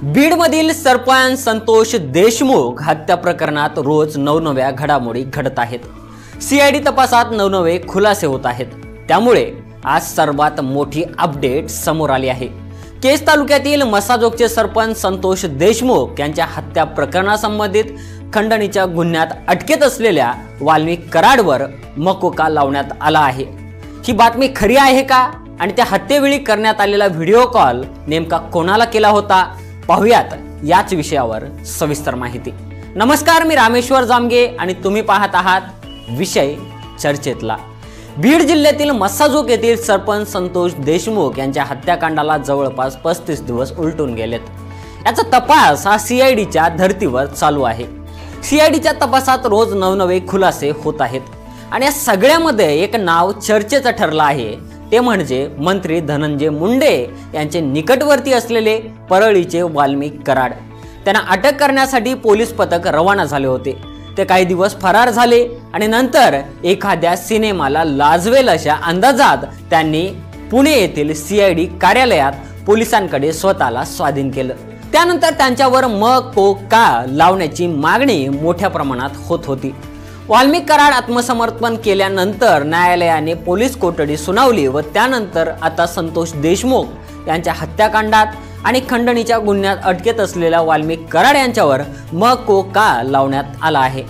बीडमधील सरपंच संतोष देशमुख हत्या प्रकरणात रोज नवनव्या घडामोडी घडत आहेत। सीआयडी तपासात नवनवे खुलासे होत आहेत। त्यामुळे आज सर्वात मोठी अपडेट समोर आली आहे। केज तालुक्यातील मसाजोगचे सरपंच संतोष देशमुख यांच्या हत्या प्रकरणासंबंधित खंडणीच्या गुन्ह्यात अटकेत असलेल्या वाल्मिक कराडवर मकोका लावण्यात आला आहे। ही बातमी खरी आहे का आणि त्या हत्येवेळी करण्यात आलेला व्हिडिओ कॉल नेमका कोणाला केला होता, पाहुयात याच विषयावर सविस्तर माहिती। नमस्कार, मी रामेश्वर जामगे आणि तुम्ही पाहत आहात विषय चर्चेतला। बीड जिल्ह्यातील मसाजोग येथील सरपंच संतोष देशमुख यांच्या हत्याकांडाला जवळपास 35 दिवस उलटून गेलेत। याचा तपास हा सीआयडीच्या धर्तीवर चालू आहे। सीआयडीच्या तपासात रोज नवनवे खुलासे होत आहेत आणि या सगळ्यामध्ये एक नाव चर्चेचं ठरलं आहे, ते म्हणजे मंत्री धनंजय मुंडे यांचे निकटवर्ती असलेले परळीचे वाल्मिक कराड। त्यांना अटक करण्यासाठी पोलीस पथक रवाना झाले होते। ते काही दिवस फरार झाले आणि नंतर एखाद्या सिनेमाला लाजवेल अशा अंदाजात त्यांनी पुणे येथील सीआयडी कार्यालयात पोलिसांकडे स्वतःला स्वाधीन केलं। त्यानंतर त्यांच्यावर मकोका लावण्याची मागणी मोठ्या प्रमाणात होत होती। वाल्मिक कराड आत्मसमर्पण केल्यानंतर न्यायालयाने पोलीस कोठडी सुनावली व त्यानंतर आता संतोष देशमुख यांच्या हत्याकांडात आणि खंडणीच्या गुन्ह्यात अटकेत असलेल्या वाल्मिक कराड यांच्यावर मकोका लावण्यात आला आहे।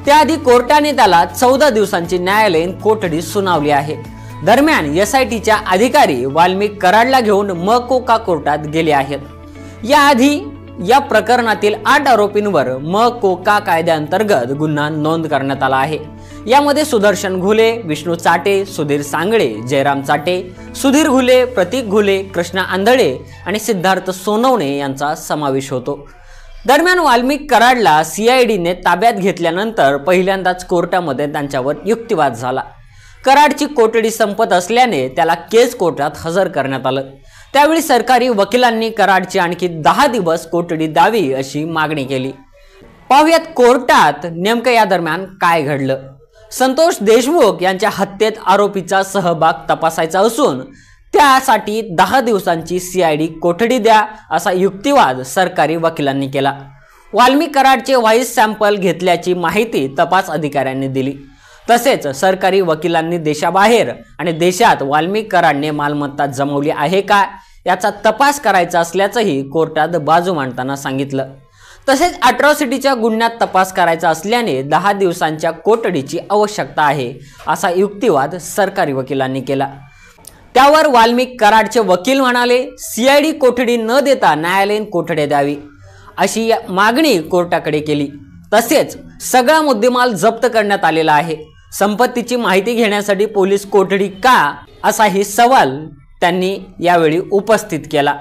त्याआधी कोर्टाने त्याला 14 दिवसांची न्यायालयीन कोठडी सुनावली आहे। दरम्यान एसआयटीच्या अधिकारी वाल्मिक कराडला घेऊन मकोका कोर्टात गेले आहेत। याआधी या प्रकरणातील 8 आरोपींवर मकोका कायद्याअंतर्गत गुन्हा नोंद करण्यात आला आहे। यामध्ये सुदर्शन घुले, विष्णू चाटे, सुधीर सांगळे, जयराम चाटे, सुधीर घुले, प्रतीक घुले, कृष्णा आंधळे आणि सिद्धार्थ सोनवणे यांचा समावेश होतो। दरम्यान वाल्मिक कराडला सीआयडीने ताब्यात घेतल्यानंतर पहिल्यांदाच कोर्टामध्ये त्यांच्यावर युक्तिवाद झाला। कराडची कोठडी संपत असल्याने त्याला केज कोर्टात हजर करण्यात आलं। त्यावेळी सरकारी वकिलांनी कराडची आणखी 10 दिवस कोठडी द्यावी अशी मागणी केली। पाहुयात कोर्टात नेमकं या दरम्यान काय घडलं। संतोष देशमुख यांच्या हत्येत आरोपीचा सहभाग तपासायचा असून त्यासाठी 10 दिवसांची सीआयडी कोठडी द्या असा युक्तिवाद सरकारी वकिलांनी केला। वाल्मिक कराडचे व्हॉइस सॅम्पल घेतल्याची माहिती तपास अधिकाऱ्यांनी दिली। तसेच सरकारी वकिलांनी देशाबाहेर आणि देशात वाल्मिक कराडने मालमत्ता जमवली आहे का याचा तपास करायचा असल्याचंही कोर्टात बाजू मांडताना सांगितलं। तसेच अट्रॉसिटीच्या गुन्ह्यात तपास करायचा असल्याने 10 दिवसांच्या कोठडीची आवश्यकता आहे असा युक्तिवाद सरकारी वकिलांनी केला। त्यावर वाल्मिक कराडचे वकील म्हणाले, सीआयडी कोठडी न देता न्यायालयीन कोठडी द्यावी अशी मागणी कोर्टाकडे केली। तसेच सगळा मुद्देमाल जप्त करण्यात आलेला आहे। संपत्तीची माहिती घेण्यासाठी पोलीस कोठडी का असाही सवाल त्यांनी यावेळी उपस्थित केला।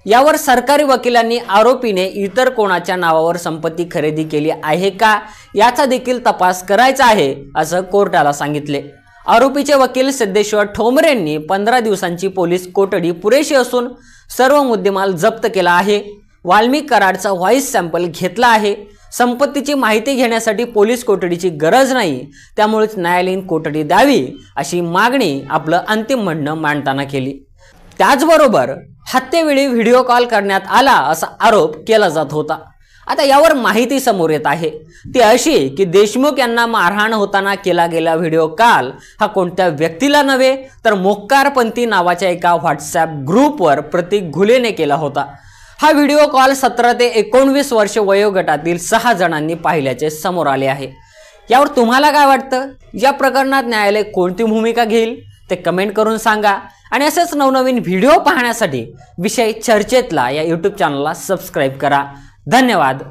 यावर सरकारी वकिलांनी आरोपीने इतर कोणाच्या नावावर संपत्ती खरेदी केली आहे का याचा देखील तपास करायचा आहे असं कोर्टाला सांगितले। आरोपीचे वकील सिद्धेश्वर ठोंबरेंनी 15 दिवसांची पोलीस कोठडी पुरेशी असून सर्व मुद्देमाल जप्त केला आहे। वाल्मिक कराडचा व्हॉइस सॅम्पल घेतला आहे। संपत्तीची माहिती घेण्यासाठी पोलीस कोठडीची गरज नाही, त्यामुळेच न्यायालयीन कोठडी द्यावी अशी मागणी आपलं अंतिम म्हणणं मांडताना केली। त्याचबरोबर हत्येवेळी व्हिडिओ कॉल करण्यात आला असा आरोप केला जात होता। आता यावर माहिती समोर येत आहे ती अशी की देशमुख यांना मारहाण होताना केला गेला व्हिडिओ कॉल हा कोणत्या व्यक्तीला नव्हे तर मोक्कारपंथी नावाच्या एका व्हॉट्सॲप ग्रुपवर प्रतीक घुलेने केला होता। हा व्हिडिओ कॉल 17 ते 19 वर्ष वयोगटातील 6 जणांनी पाहिल्याचे समोर आले आहे। यावर तुम्हाला काय वाटतं? या प्रकरणात न्यायालय कोणती भूमिका घेईल ते कमेंट करून सांगा आणि असेच नवनवीन व्हिडिओ पाहण्यासाठी विषय चर्चेतला या YouTube चॅनलला सबस्क्राइब करा। धन्यवाद।